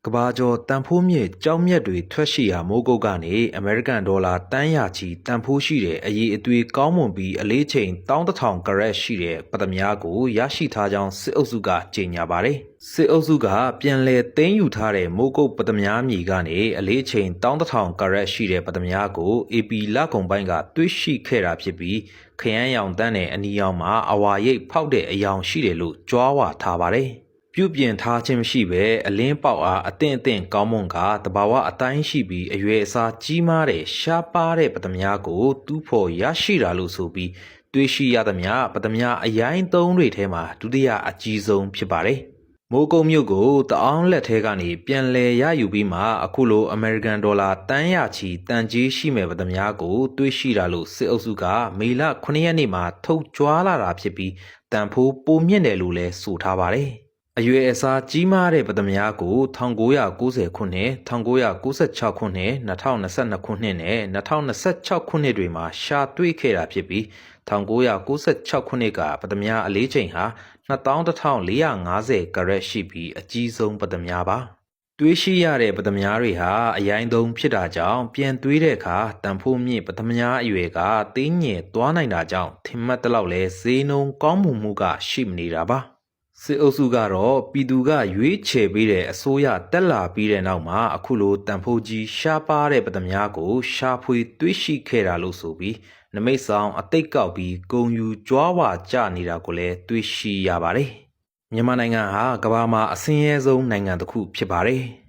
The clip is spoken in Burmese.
ကဘာကျော်တန်ဖိုးမြင့်ကြောင်းမြက်တွေထွက်ရှိရာမိုးကုတ်ကနေအမေရိကန်ဒေါ်လာတန်းရာချီတန်ဖိုးရှိတဲ့အရေးအသွေးကောင်းမွန်ပြီးအလေးချိန်11000ကရက်ရှိတဲ့ပတ္တမြားကိုရရှိထားကြောင်းစစ်အုပ်စုကကြေညာပါတယ်။စစ်အုပ်စုကပြန်လည်သိမ်းယူထားတဲ့မိုးကုတ်ပတ္တမြားမြေကနေအလေးချိန်11000ကရက်ရှိတဲ့ပတ္တမြားကို AP လကုံပိုင်းကတွေ့ရှိခဲ့တာဖြစ်ပြီးခရမ်းရောင်တန်းတဲ့အနီရောင်မှာအဝါရိပ်ဖောက်တဲ့အယောင်ရှိတယ်လို့ကြွားဝါထားပါတယ်။ပြုပြင်ထားခြင်းမရှိဘဲအလင်းပေါက်အားအသင့်ကောင်းမွန်ကတဘာဝအတိုင်းရှိပြီးအရွယ်အစားကြီးမားတဲ့ရှားပါးတဲ့ပတ္တမြားကိုတူးဖော်ရရှိတာလို့ဆိုပြီးတွေ့ရှိရသမျှပတ္တမြားအရိုင်းသုံးတွေထဲမှာဒုတိယအကြီးဆုံးဖြစ်ပါတယ်။မိုးကုတ်မြို့ကိုတအောင်းလက်ထဲကနေပြန်လည်ရယူပြီးမှအခုလိုအမေရိကန်ဒေါ်လာတန်းရာချီတန်ကြေးရှိမဲ့ပတ္တမြားကိုတွေ့ရှိတာလို့စစ်အုပ်စုကမေလ9ရက်နေ့မှာထုတ်ကြွားလာတာဖြစ်ပြီးတန်ဖိုးပိုမြင့်တယ်လို့လည်းဆိုထားပါတယ်။အရွယ်အစားကြီးမားတဲ့ပတ္တမြားကို1990ခုနှစ်1996ခုနှစ်2022ခုနှစ်နဲ့2026ခုနှစ်တွေမှာရှာတွေ့ခဲ့တာဖြစ်ပြီး1996ခုနှစ်ကပတ္တမြားအလေးချိန်ဟာ21450ကရက်ရှိပြီးအကြီးဆုံးပတ္တမြားပါတွေးရှိရတဲ့ပတ္တမြားတွေဟာအရိုင်းသုံးဖြစ်တာကြောင့်ပြန်တွေးတဲ့အခါတန်ဖိုးမြင့်ပတ္တမြားအရွယ်ကသေးငယ်သွားနိုင်တာကြောင့်ထင်မှတ်တလောက်လဲဈေးနှုန်းကောင်းမှုကရှိမနေတာပါစစ်အုပ်စုကတော့ပြည်သူကရွေးချယ်ပေးတဲ့အစိုးရတက်လာပြီးတဲ့နောက်မှာအခုလိုတန်ဖိုးကြီးရှားပါတဲ့ပတ္တမြားကိုရှာဖွေတွေ့ရှိခဲ့တာလို့ဆိုပြီးနမိတ်ဆောင်အသိကောက်ပြီးဂုံယူကြွားဝါကြနေတာကိုလည်းတွေ့ရှိရပါတယ်။မြန်မာနိုင်ငံဟာကမ္ဘာမှာအဆင်းရဲဆုံးနိုင်ငံတစ်ခုဖြစ်ပါတယ်။